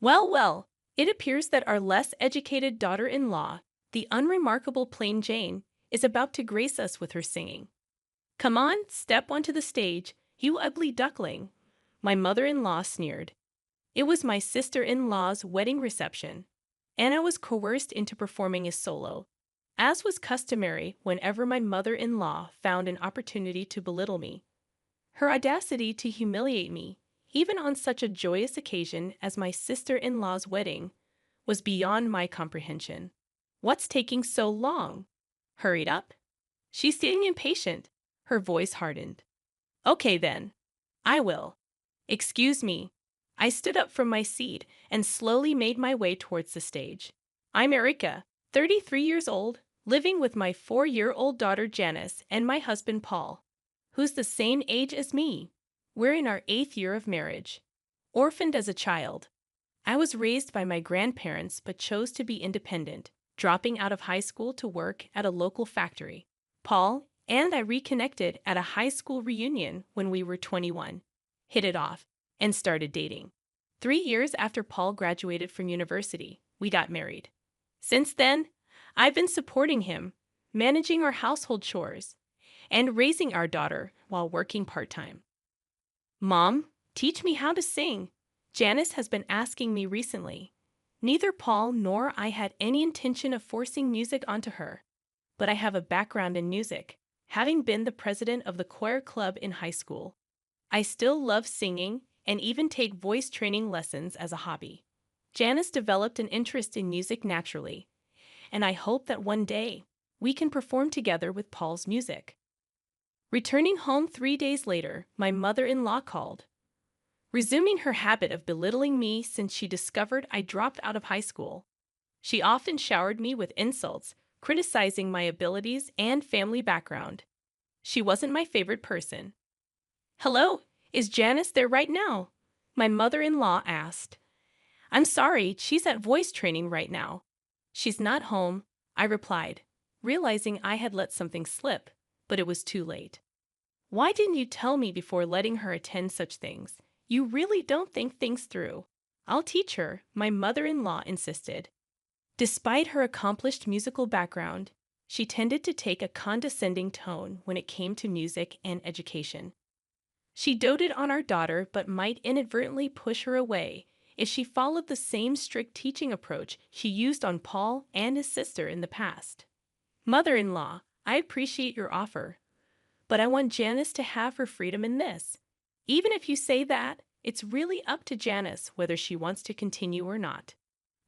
Well, it appears that our less educated daughter-in-law, the unremarkable plain Jane, is about to grace us with her singing. Come on, step onto the stage, you ugly duckling, my mother-in-law sneered. It was my sister-in-law's wedding reception, and I was coerced into performing a solo, as was customary whenever my mother-in-law found an opportunity to belittle me. Her audacity to humiliate me, even on such a joyous occasion as my sister-in-law's wedding, was beyond my comprehension. What's taking so long? Hurried up? She's getting impatient. Her voice hardened. Okay then. I will. Excuse me. I stood up from my seat and slowly made my way towards the stage. I'm Erica, 33 years old, living with my 4-year-old daughter Janice and my husband Paul, who's the same age as me. We're in our 8th year of marriage. Orphaned as a child, I was raised by my grandparents but chose to be independent, dropping out of high school to work at a local factory. Paul and I reconnected at a high school reunion when we were 21, hit it off, and started dating. 3 years after Paul graduated from university, we got married. Since then, I've been supporting him, managing our household chores, and raising our daughter while working part-time. Mom, teach me how to sing. Janice has been asking me recently. Neither Paul nor I had any intention of forcing music onto her, but I have a background in music, having been the president of the choir club in high school. I still love singing and even take voice training lessons as a hobby. Janice developed an interest in music naturally, and I hope that one day we can perform together with Paul's music. Returning home 3 days later, my mother-in-law called, resuming her habit of belittling me since she discovered I dropped out of high school. She often showered me with insults, criticizing my abilities and family background. She wasn't my favorite person. Hello, is Janice there right now? My mother-in-law asked. I'm sorry, she's at voice training right now. She's not home, I replied, realizing I had let something slip, but it was too late. Why didn't you tell me before letting her attend such things? You really don't think things through. I'll teach her, my mother-in-law insisted. Despite her accomplished musical background, she tended to take a condescending tone when it came to music and education. She doted on our daughter but might inadvertently push her away if she followed the same strict teaching approach she used on Paul and his sister in the past. Mother-in-law, I appreciate your offer, but I want Janice to have her freedom in this. Even if you say that, it's really up to Janice whether she wants to continue or not.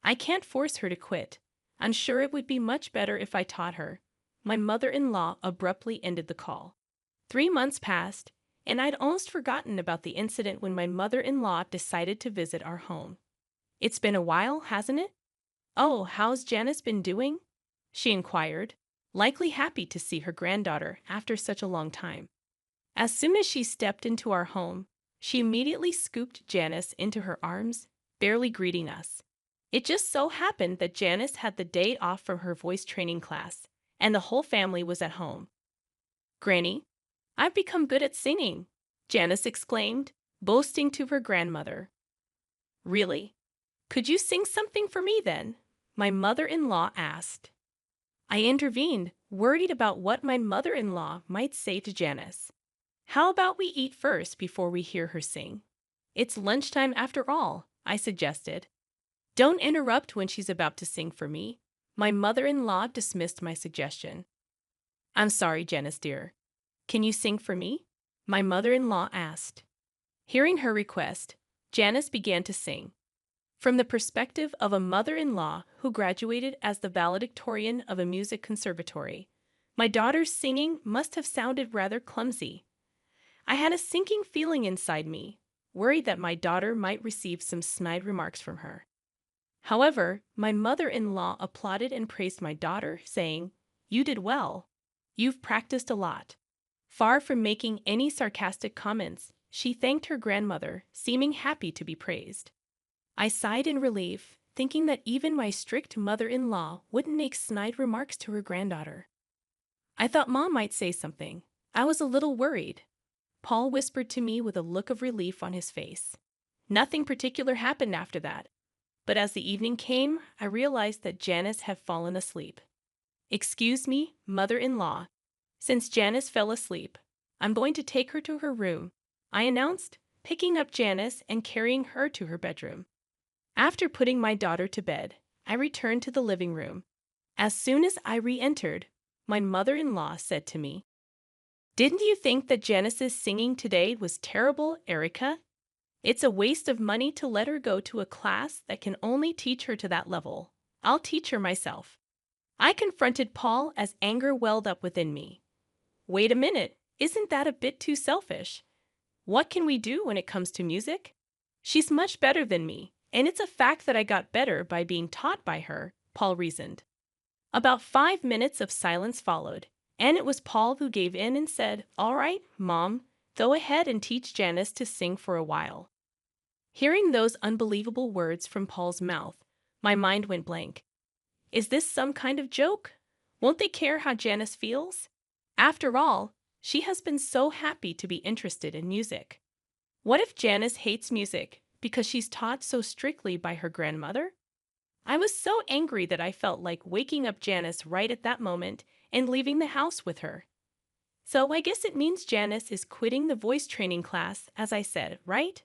I can't force her to quit. I'm sure it would be much better if I taught her. My mother-in-law abruptly ended the call. 3 months passed, and I'd almost forgotten about the incident when my mother-in-law decided to visit our home. It's been a while, hasn't it? Oh, how's Janice been doing? She inquired, likely happy to see her granddaughter after such a long time. As soon as she stepped into our home, she immediately scooped Janice into her arms, barely greeting us. It just so happened that Janice had the day off from her voice training class, and the whole family was at home. Granny, I've become good at singing, Janice exclaimed, boasting to her grandmother. Really? Could you sing something for me then? My mother-in-law asked. I intervened, worried about what my mother-in-law might say to Janice. How about we eat first before we hear her sing? It's lunchtime after all, I suggested. Don't interrupt when she's about to sing for me. My mother-in-law dismissed my suggestion. I'm sorry, Janice dear. Can you sing for me? My mother-in-law asked. Hearing her request, Janice began to sing. From the perspective of a mother-in-law who graduated as the valedictorian of a music conservatory, my daughter's singing must have sounded rather clumsy. I had a sinking feeling inside me, worried that my daughter might receive some snide remarks from her. However, my mother-in-law applauded and praised my daughter, saying, "You did well. You've practiced a lot." Far from making any sarcastic comments, she thanked her grandmother, seeming happy to be praised. I sighed in relief, thinking that even my strict mother-in-law wouldn't make snide remarks to her granddaughter. I thought Mom might say something. I was a little worried. Paul whispered to me with a look of relief on his face. Nothing particular happened after that. But as the evening came, I realized that Janice had fallen asleep. "Excuse me, mother-in-law. Since Janice fell asleep, I'm going to take her to her room," I announced, picking up Janice and carrying her to her bedroom. After putting my daughter to bed, I returned to the living room. As soon as I re-entered, my mother-in-law said to me, "Didn't you think that Janice's singing today was terrible, Erica? It's a waste of money to let her go to a class that can only teach her to that level. I'll teach her myself." I confronted Paul as anger welled up within me. "Wait a minute, isn't that a bit too selfish? What can we do when it comes to music? She's much better than me, and it's a fact that I got better by being taught by her," Paul reasoned. About 5 minutes of silence followed, and it was Paul who gave in and said, "All right, Mom, go ahead and teach Janice to sing for a while." Hearing those unbelievable words from Paul's mouth, my mind went blank. Is this some kind of joke? Won't they care how Janice feels? After all, she has been so happy to be interested in music. What if Janice hates music because she's taught so strictly by her grandmother? I was so angry that I felt like waking up Janice right at that moment and leaving the house with her. "So I guess it means Janice is quitting the voice training class, as I said, right?"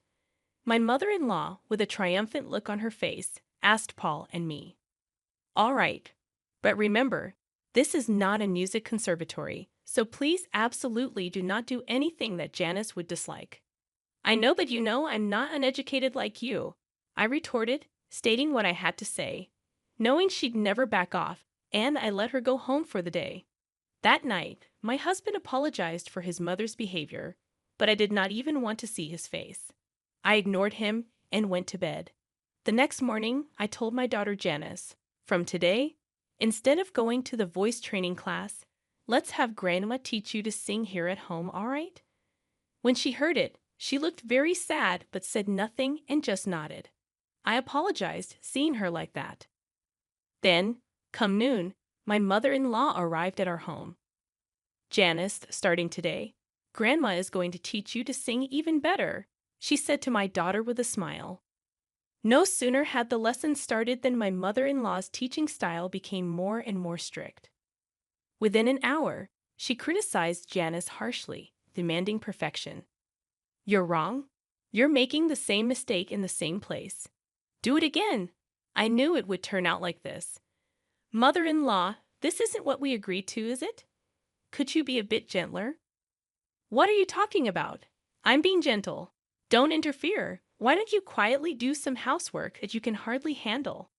My mother-in-law, with a triumphant look on her face, asked Paul and me. "All right. But remember, this is not a music conservatory, so please absolutely do not do anything that Janice would dislike." "I know that you know I'm not uneducated like you," I retorted, stating what I had to say, knowing she'd never back off, and I let her go home for the day. That night, my husband apologized for his mother's behavior, but I did not even want to see his face. I ignored him and went to bed. The next morning, I told my daughter Janice, "From today, instead of going to the voice training class, let's have Grandma teach you to sing here at home, all right?" When she heard it, she looked very sad but said nothing and just nodded. I apologized, seeing her like that. Then, come noon, my mother-in-law arrived at our home. "Janice, starting today, Grandma is going to teach you to sing even better," she said to my daughter with a smile. No sooner had the lesson started than my mother-in-law's teaching style became more and more strict. Within an hour, she criticized Janice harshly, demanding perfection. "You're wrong. You're making the same mistake in the same place. Do it again. I knew it would turn out like this." "Mother-in-law, this isn't what we agreed to, is it? Could you be a bit gentler?" "What are you talking about? I'm being gentle. Don't interfere. Why don't you quietly do some housework that you can hardly handle?"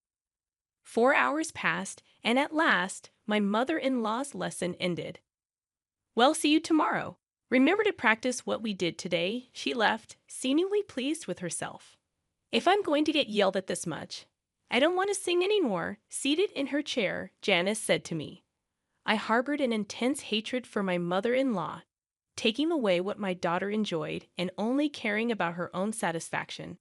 4 hours passed, and at last, my mother-in-law's lesson ended. "Well, see you tomorrow. Remember to practice what we did today," she left, seemingly pleased with herself. If I'm going to get yelled at this much, I don't want to sing anymore. Seated in her chair, Janice said to me. I harbored an intense hatred for my mother-in-law, taking away what my daughter enjoyed and only caring about her own satisfaction.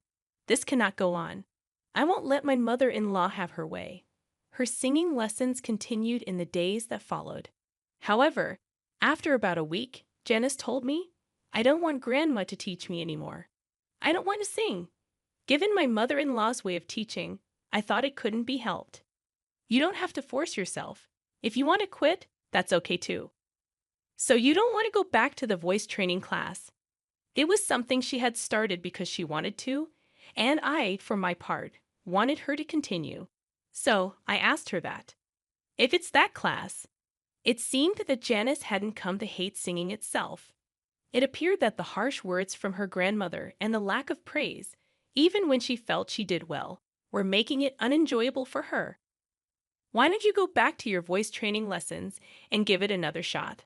This cannot go on. I won't let my mother-in-law have her way. Her singing lessons continued in the days that followed. However, after about a week, Janice told me, "I don't want Grandma to teach me anymore. I don't want to sing." Given my mother-in-law's way of teaching, I thought it couldn't be helped. You don't have to force yourself. If you want to quit, that's okay too. So you don't want to go back to the voice training class. It was something she had started because she wanted to, and I, for my part, wanted her to continue. So I asked her that. If it's that class, it seemed that Janice hadn't come to hate singing itself. It appeared that the harsh words from her grandmother and the lack of praise, even when she felt she did well, were making it unenjoyable for her. Why don't you go back to your voice training lessons and give it another shot?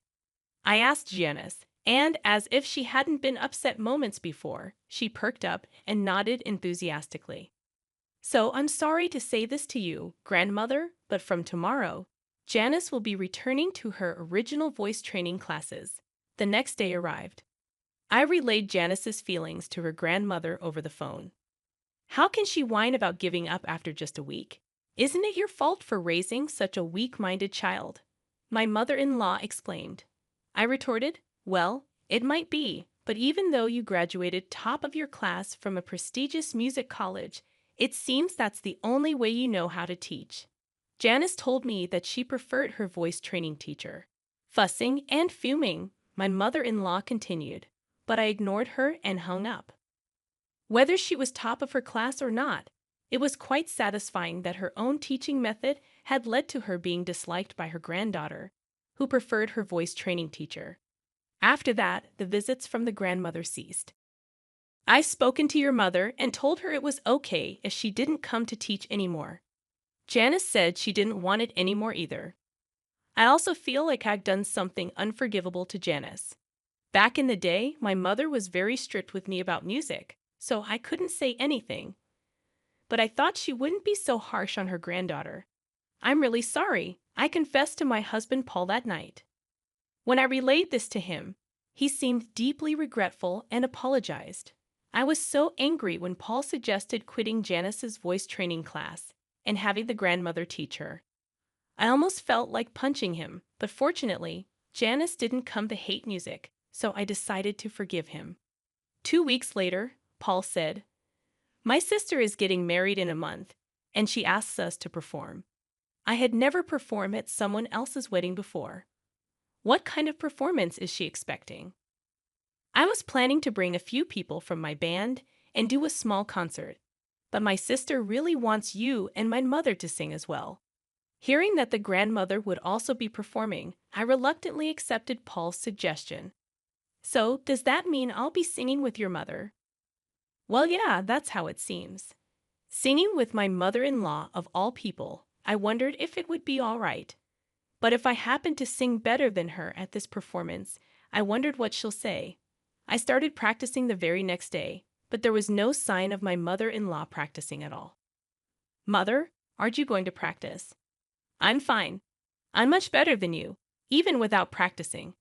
I asked Janice, and as if she hadn't been upset moments before, she perked up and nodded enthusiastically. So I'm sorry to say this to you, grandmother, but from tomorrow, Janice will be returning to her original voice training classes. The next day arrived. I relayed Janice's feelings to her grandmother over the phone. How can she whine about giving up after just a week? Isn't it your fault for raising such a weak-minded child? My mother-in-law exclaimed. I retorted, well, it might be, but even though you graduated top of your class from a prestigious music college, It seems that's the only way you know how to teach. Janice told me that she preferred her voice training teacher. Fussing and fuming, my mother-in-law continued, but I ignored her and hung up. Whether she was top of her class or not, it was quite satisfying that her own teaching method had led to her being disliked by her granddaughter, who preferred her voice training teacher. After that, the visits from the grandmother ceased. I've spoken to your mother and told her it was okay if she didn't come to teach anymore. Janice said she didn't want it anymore either. I also feel like I've done something unforgivable to Janice. Back in the day, my mother was very strict with me about music, so I couldn't say anything. But I thought she wouldn't be so harsh on her granddaughter. I'm really sorry. I confessed to my husband Paul that night. When I relayed this to him, he seemed deeply regretful and apologized. I was so angry when Paul suggested quitting Janice's voice training class and having the grandmother teach her. I almost felt like punching him, but fortunately, Janice didn't come to hate music, so I decided to forgive him. 2 weeks later, Paul said, "My sister is getting married in a month, and she asks us to perform. I had never performed at someone else's wedding before. What kind of performance is she expecting?" I was planning to bring a few people from my band and do a small concert, but my sister really wants you and my mother to sing as well. Hearing that the grandmother would also be performing, I reluctantly accepted Paul's suggestion. "So, does that mean I'll be singing with your mother?" "Well, yeah, that's how it seems." Singing with my mother-in-law of all people, I wondered if it would be all right. But if I happened to sing better than her at this performance, I wondered what she'll say. I started practicing the very next day, but there was no sign of my mother-in-law practicing at all. "Mother, aren't you going to practice?" "I'm fine. I'm much better than you, even without practicing.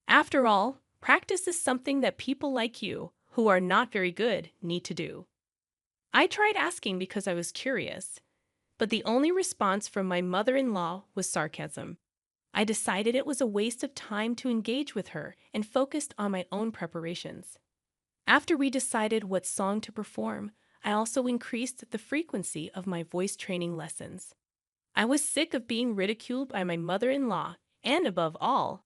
After all, practice is something that people like you, who are not very good, need to do." I tried asking because I was curious, but the only response from my mother-in-law was sarcasm. I decided it was a waste of time to engage with her and focused on my own preparations. After we decided what song to perform, I also increased the frequency of my voice training lessons. I was sick of being ridiculed by my mother-in-law, and above all,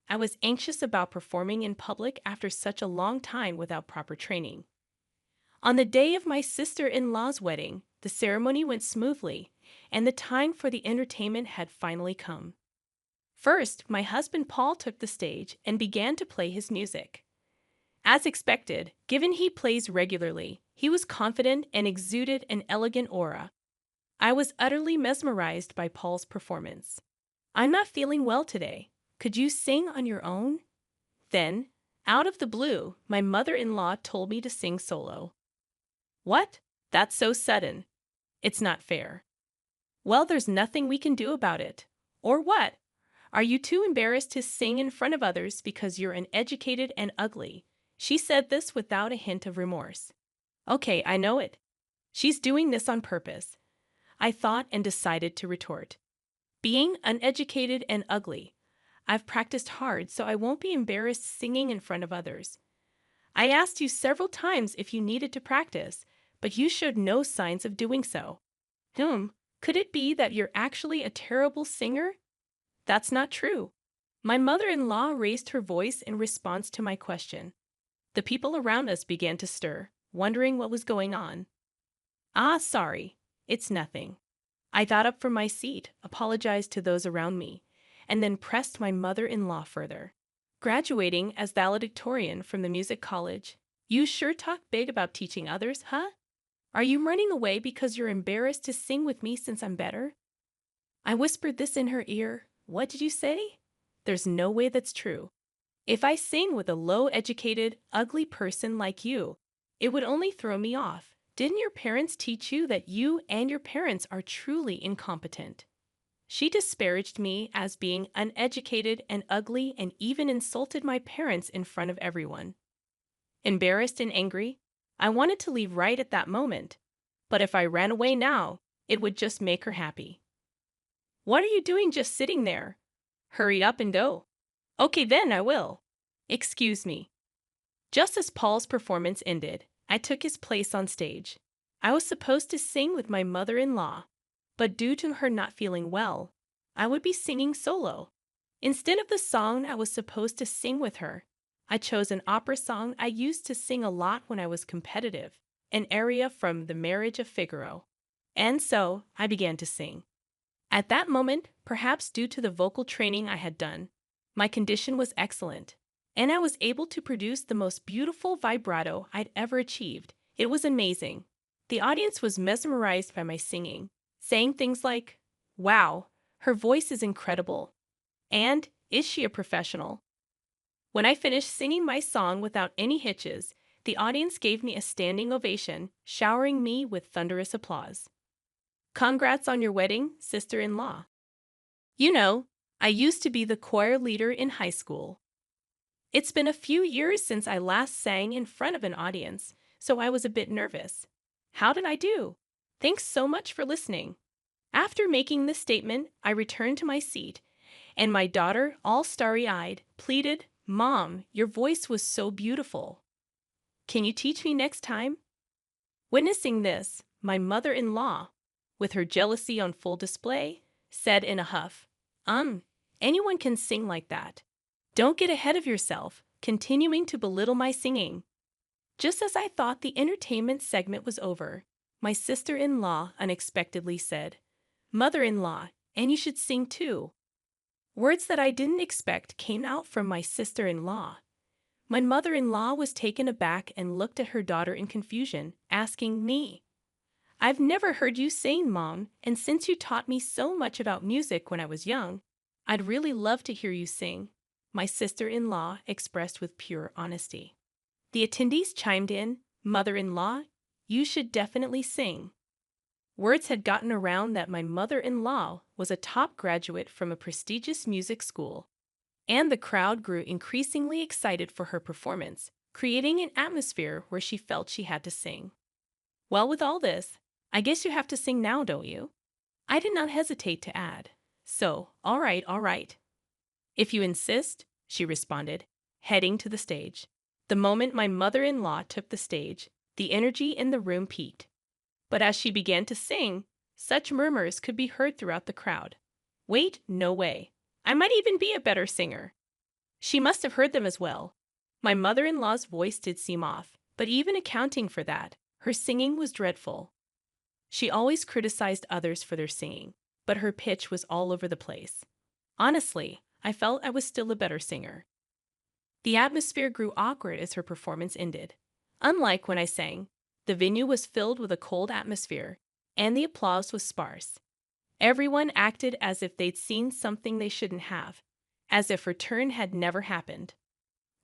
I was anxious about performing in public after such a long time without proper training. On the day of my sister-in-law's wedding, the ceremony went smoothly, and the time for the entertainment had finally come. First, my husband Paul took the stage and began to play his music. As expected, given he plays regularly, he was confident and exuded an elegant aura. I was utterly mesmerized by Paul's performance. "I'm not feeling well today. Could you sing on your own?" Then, out of the blue, my mother-in-law told me to sing solo. "What? That's so sudden. It's not fair." "Well, there's nothing we can do about it." "Or what? Are you too embarrassed to sing in front of others because you're uneducated and ugly?" She said this without a hint of remorse. Okay, I know it. She's doing this on purpose. I thought and decided to retort. "Being uneducated and ugly. I've practiced hard, so I won't be embarrassed singing in front of others. I asked you several times if you needed to practice, but you showed no signs of doing so." Could it be that you're actually a terrible singer?" "That's not true." My mother-in-law raised her voice in response to my question. The people around us began to stir, wondering what was going on. Sorry. It's nothing." I got up from my seat, apologized to those around me, and then pressed my mother-in-law further. "Graduating as valedictorian from the music college. You sure talk big about teaching others, huh? Are you running away because you're embarrassed to sing with me since I'm better?" I whispered this in her ear. "What did you say? There's no way that's true. If I sing with a low-educated, ugly person like you, it would only throw me off. Didn't your parents teach you that you and your parents are truly incompetent?" She disparaged me as being uneducated and ugly and even insulted my parents in front of everyone. Embarrassed and angry, I wanted to leave right at that moment, but if I ran away now, it would just make her happy. "What are you doing just sitting there? Hurry up and go." "Okay then, I will." "Excuse me." Just as Paul's performance ended, I took his place on stage. I was supposed to sing with my mother-in-law, but due to her not feeling well, I would be singing solo. Instead of the song I was supposed to sing with her, I chose an opera song I used to sing a lot when I was competitive, an aria from The Marriage of Figaro. And so I began to sing. At that moment, perhaps due to the vocal training I had done, my condition was excellent, and I was able to produce the most beautiful vibrato I'd ever achieved. It was amazing. The audience was mesmerized by my singing, saying things like, "Wow, her voice is incredible," and "Is she a professional?" When I finished singing my song without any hitches, the audience gave me a standing ovation, showering me with thunderous applause. Congrats on your wedding, sister-in-law. You know, I used to be the choir leader in high school. It's been a few years since I last sang in front of an audience, so I was a bit nervous. How did I do? Thanks so much for listening. After making this statement, I returned to my seat, and my daughter, all starry-eyed, pleaded, "Mom, your voice was so beautiful. Can you teach me next time?" Witnessing this, my mother-in-law, with her jealousy on full display, said in a huff, anyone can sing like that. Don't get ahead of yourself," continuing to belittle my singing. Just as I thought the entertainment segment was over, my sister-in-law unexpectedly said, "Mother-in-law, and you should sing too." Words that I didn't expect came out from my sister-in-law. My mother-in-law was taken aback and looked at her daughter in confusion, asking me, "I've never heard you sing, Mom, and since you taught me so much about music when I was young, I'd really love to hear you sing," my sister-in-law expressed with pure honesty. The attendees chimed in, "Mother-in-law, you should definitely sing." Words had gotten around that my mother-in-law was a top graduate from a prestigious music school, and the crowd grew increasingly excited for her performance, creating an atmosphere where she felt she had to sing. Well, with all this, I guess you have to sing now, don't you? I did not hesitate to add, "So, all right, all right." "If you insist," she responded, heading to the stage. The moment my mother-in-law took the stage, the energy in the room peaked. But as she began to sing, such murmurs could be heard throughout the crowd. "Wait, no way. I might even be a better singer." She must have heard them as well. My mother-in-law's voice did seem off, but even accounting for that, her singing was dreadful. She always criticized others for their singing, but her pitch was all over the place. Honestly, I felt I was still a better singer. The atmosphere grew awkward as her performance ended. Unlike when I sang, the venue was filled with a cold atmosphere, and the applause was sparse. Everyone acted as if they'd seen something they shouldn't have, as if her turn had never happened.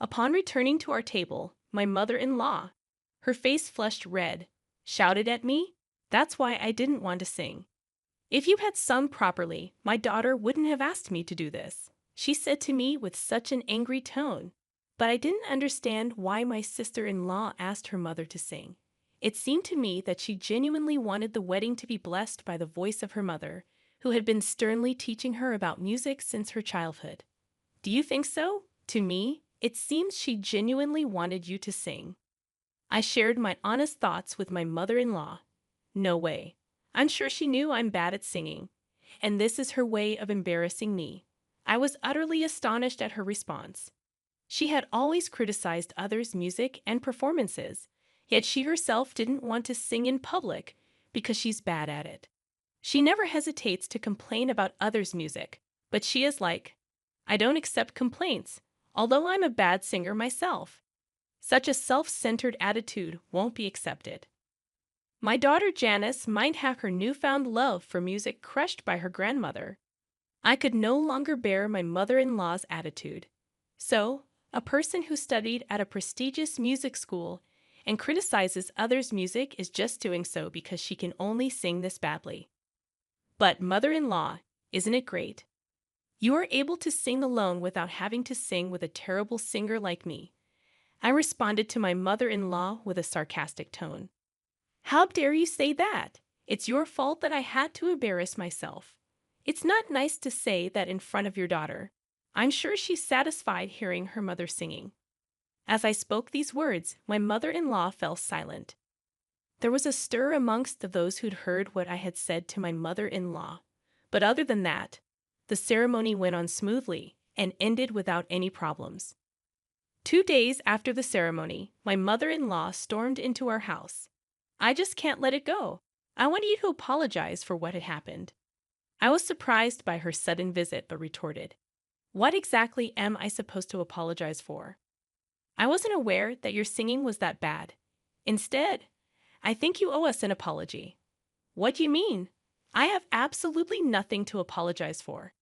Upon returning to our table, my mother-in-law, her face flushed red, shouted at me, "That's why I didn't want to sing. If you had sung properly, my daughter wouldn't have asked me to do this," she said to me with such an angry tone. But I didn't understand why my sister-in-law asked her mother to sing. It seemed to me that she genuinely wanted the wedding to be blessed by the voice of her mother, who had been sternly teaching her about music since her childhood. Do you think so? To me, it seems she genuinely wanted you to sing. I shared my honest thoughts with my mother-in-law. No way. I'm sure she knew I'm bad at singing, and this is her way of embarrassing me. I was utterly astonished at her response. She had always criticized others' music and performances, yet she herself didn't want to sing in public because she's bad at it. She never hesitates to complain about others' music, but she is like, "I don't accept complaints, although I'm a bad singer myself." Such a self-centered attitude won't be accepted. My daughter Janice might have her newfound love for music crushed by her grandmother. I could no longer bear my mother-in-law's attitude. So, a person who studied at a prestigious music school and criticizes others' music is just doing so because she can only sing this badly. But mother-in-law, isn't it great? You are able to sing alone without having to sing with a terrible singer like me. I responded to my mother-in-law with a sarcastic tone. "How dare you say that? It's your fault that I had to embarrass myself. It's not nice to say that in front of your daughter. I'm sure she's satisfied hearing her mother singing." As I spoke these words, my mother-in-law fell silent. There was a stir amongst those who'd heard what I had said to my mother-in-law. But other than that, the ceremony went on smoothly and ended without any problems. 2 days after the ceremony, my mother-in-law stormed into our house. "I just can't let it go. I want you to apologize for what had happened." I was surprised by her sudden visit, but retorted, "What exactly am I supposed to apologize for? I wasn't aware that your singing was that bad. Instead, I think you owe us an apology." "What do you mean? I have absolutely nothing to apologize for.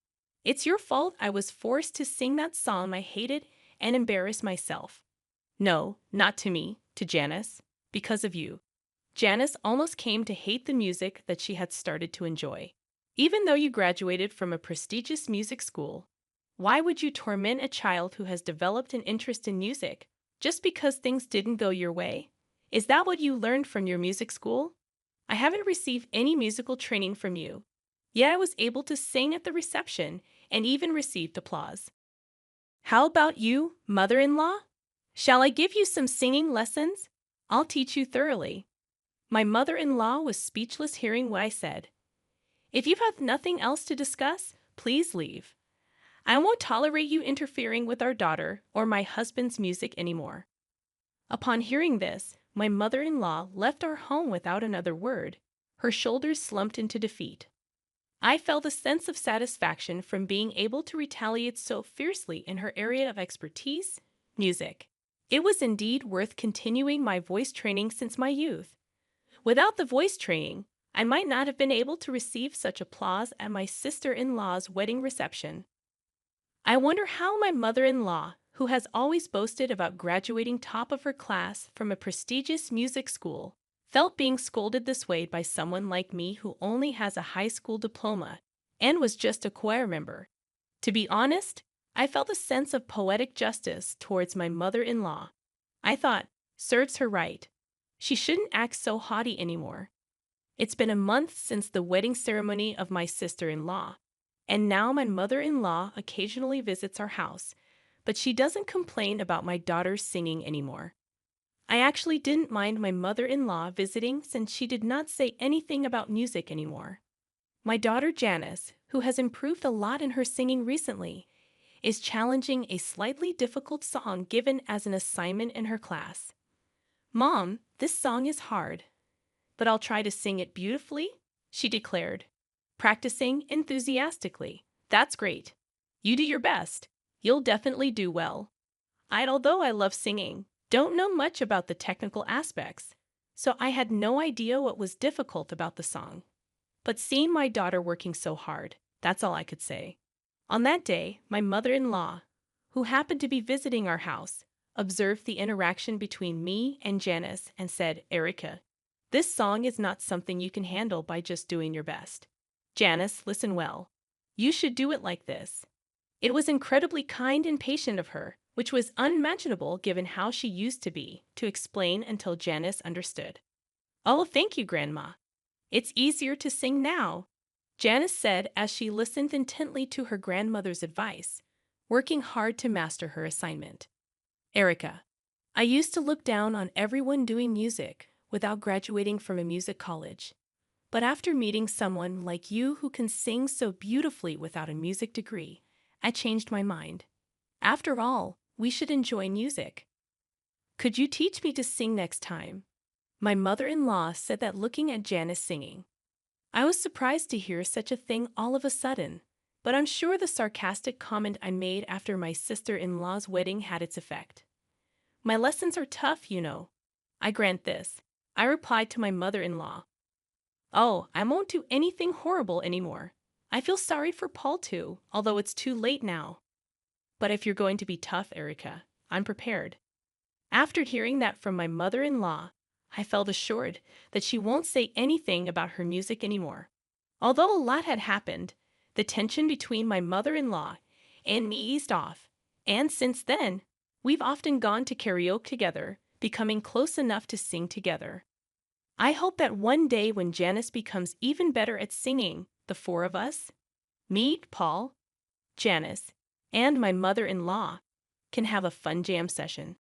It's your fault I was forced to sing that song I hated and embarrass myself." "No, not to me, to Janice. Because of you. Janice almost came to hate the music that she had started to enjoy. Even though you graduated from a prestigious music school, why would you torment a child who has developed an interest in music just because things didn't go your way? Is that what you learned from your music school? I haven't received any musical training from you, yet I was able to sing at the reception and even received applause. How about you, mother-in-law? Shall I give you some singing lessons? I'll teach you thoroughly." My mother-in-law was speechless hearing what I said. "If you have nothing else to discuss, please leave. I won't tolerate you interfering with our daughter or my husband's music anymore." Upon hearing this, my mother-in-law left our home without another word. Her shoulders slumped into defeat. I felt a sense of satisfaction from being able to retaliate so fiercely in her area of expertise, music. It was indeed worth continuing my voice training since my youth. Without the voice training, I might not have been able to receive such applause at my sister-in-law's wedding reception. I wonder how my mother-in-law, who has always boasted about graduating top of her class from a prestigious music school, felt being scolded this way by someone like me who only has a high school diploma and was just a choir member. To be honest, I felt a sense of poetic justice towards my mother-in-law. I thought, serves her right. She shouldn't act so haughty anymore. It's been a month since the wedding ceremony of my sister-in-law, and now my mother-in-law occasionally visits our house, but she doesn't complain about my daughter's singing anymore. I actually didn't mind my mother-in-law visiting since she did not say anything about music anymore. My daughter Janice, who has improved a lot in her singing recently, is challenging a slightly difficult song given as an assignment in her class. "Mom, this song is hard, but I'll try to sing it beautifully," she declared, practicing enthusiastically. "That's great. You do your best. You'll definitely do well." Although I love singing, don't know much about the technical aspects, so I had no idea what was difficult about the song. But seeing my daughter working so hard, that's all I could say. On that day, my mother-in-law, who happened to be visiting our house, observed the interaction between me and Janice and said, "Erica, this song is not something you can handle by just doing your best. Janice, listen well. You should do it like this." It was incredibly kind and patient of her, which was unimaginable given how she used to be, to explain until Janice understood. "Oh, thank you, Grandma. It's easier to sing now," Janice said as she listened intently to her grandmother's advice, working hard to master her assignment. "Erica, I used to look down on everyone doing music without graduating from a music college. But after meeting someone like you who can sing so beautifully without a music degree, I changed my mind. After all, we should enjoy music. Could you teach me to sing next time?" My mother-in-law said that looking at Janice singing. I was surprised to hear such a thing all of a sudden, but I'm sure the sarcastic comment I made after my sister-in-law's wedding had its effect. "My lessons are tough, you know. I grant this," I replied to my mother-in-law. "Oh, I won't do anything horrible anymore. I feel sorry for Paul too, although it's too late now. But if you're going to be tough, Erica, I'm prepared." After hearing that from my mother-in-law, I felt assured that she won't say anything about her music anymore. Although a lot had happened, the tension between my mother-in-law and me eased off, and since then, we've often gone to karaoke together, becoming close enough to sing together. I hope that one day when Janice becomes even better at singing, the four of us, me, Paul, Janice, and my mother-in-law, can have a fun jam session.